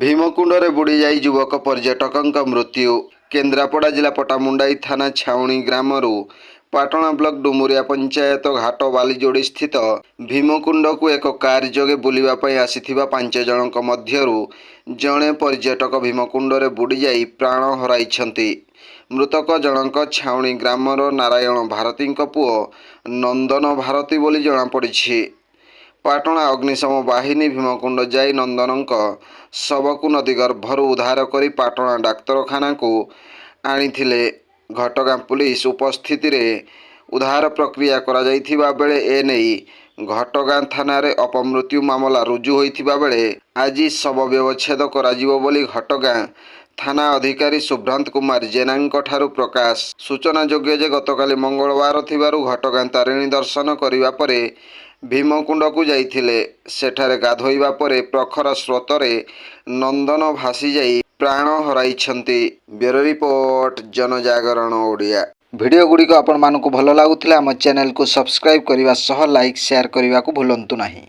ଭୀମକୁଣ୍ଡରେ ବୁଡ଼ିଯାଇ ଯୁବକ ପର୍ଯ୍ୟଟକଙ୍କ ମୃତ୍ୟୁ। କେନ୍ଦ୍ରାପଡ଼ା ଜିଲ୍ଲା ପଟ୍ଟାମୁଣ୍ଡାଇ ଥାନା ଛାଉଣି ଗ୍ରାମରୁ ପାଟଣା ବ୍ଲକ ଡୁମୁରିଆ ପଞ୍ଚାୟତ ଘାଟ ବାଲିଯୋଡ଼ି ସ୍ଥିତ ଭୀମକୁଣ୍ଡକୁ ଏକ କାର ଯୋଗେ ବୁଲିବା ପାଇଁ ଆସିଥିବା 5 ଜଣଙ୍କ ମଧ୍ୟରୁ ଜଣେ ପର୍ଯ୍ୟଟକ ଭୀମକୁଣ୍ଡରେ ବୁଡ଼ିଯାଇ ପ୍ରାଣ ହରାଇଛନ୍ତି। ମୃତକ ଜଣଙ୍କ ଛାଉଣି ଗ୍ରାମର ନାରାୟଣ ଭାରତୀଙ୍କ ପୁଅ ନନ୍ଦନ ଭାରତୀ ବୋଲି ଜଣାପଡ଼ିଛି। ପାଟଣା ଅଗ୍ନିଶମ ବାହିନୀ ଭୀମକୁଣ୍ଡ ଯାଇ ନନ୍ଦନଙ୍କ ଶବକୁ ନଦୀ ଗର୍ଭରୁ ଉଦ୍ଧାର କରି ପାଟଣା ଡାକ୍ତରଖାନାକୁ ଆଣିଥିଲେ। ଘଟଗାଁ ପୁଲିସ ଉପସ୍ଥିତିରେ ଉଦ୍ଧାର ପ୍ରକ୍ରିୟା କରାଯାଇଥିବା ବେଳେ ଏନେଇ ଘଟଗାଁ ଥାନାରେ ଅପମୃତ୍ୟୁ ମାମଲା ରୁଜୁ ହୋଇଥିବା ବେଳେ ଆଜି ଶବ ବ୍ୟବଚ୍ଛେଦ କରାଯିବ ବୋଲି ଘଟଗାଁ ଥାନା ଅଧିକାରୀ ସୁଭ୍ରାନ୍ତ କୁମାର ଜେନାଙ୍କଠାରୁ ପ୍ରକାଶ। ସୂଚନାଯୋଗ୍ୟ ଯେ ଗତକାଲି ମଙ୍ଗଳବାର ଥିବାରୁ ଘଟଗାଁ ତାରିଣୀ ଦର୍ଶନ କରିବା ପରେ ଭୀମକୁଣ୍ଡକୁ ଯାଇଥିଲେ। ସେଠାରେ ଗାଧୋଇବା ପରେ ପ୍ରଖର ସ୍ରୋତରେ ନନ୍ଦନ ଭାସିଯାଇ ପ୍ରାଣ ହରାଇଛନ୍ତି। Bureau report, Janajagaran Odia. Video ଗୁଡ଼ିକ ଆପଣମାନଙ୍କୁ ଭଲ ଲାଗୁଥିଲେ ଆମ ଚ୍ୟାନେଲକୁ ସବସ୍କ୍ରାଇବ୍ କରିବା ସହ ଲାଇକ୍ ସେୟାର କରିବାକୁ ଭୁଲନ୍ତୁ ନାହିଁ।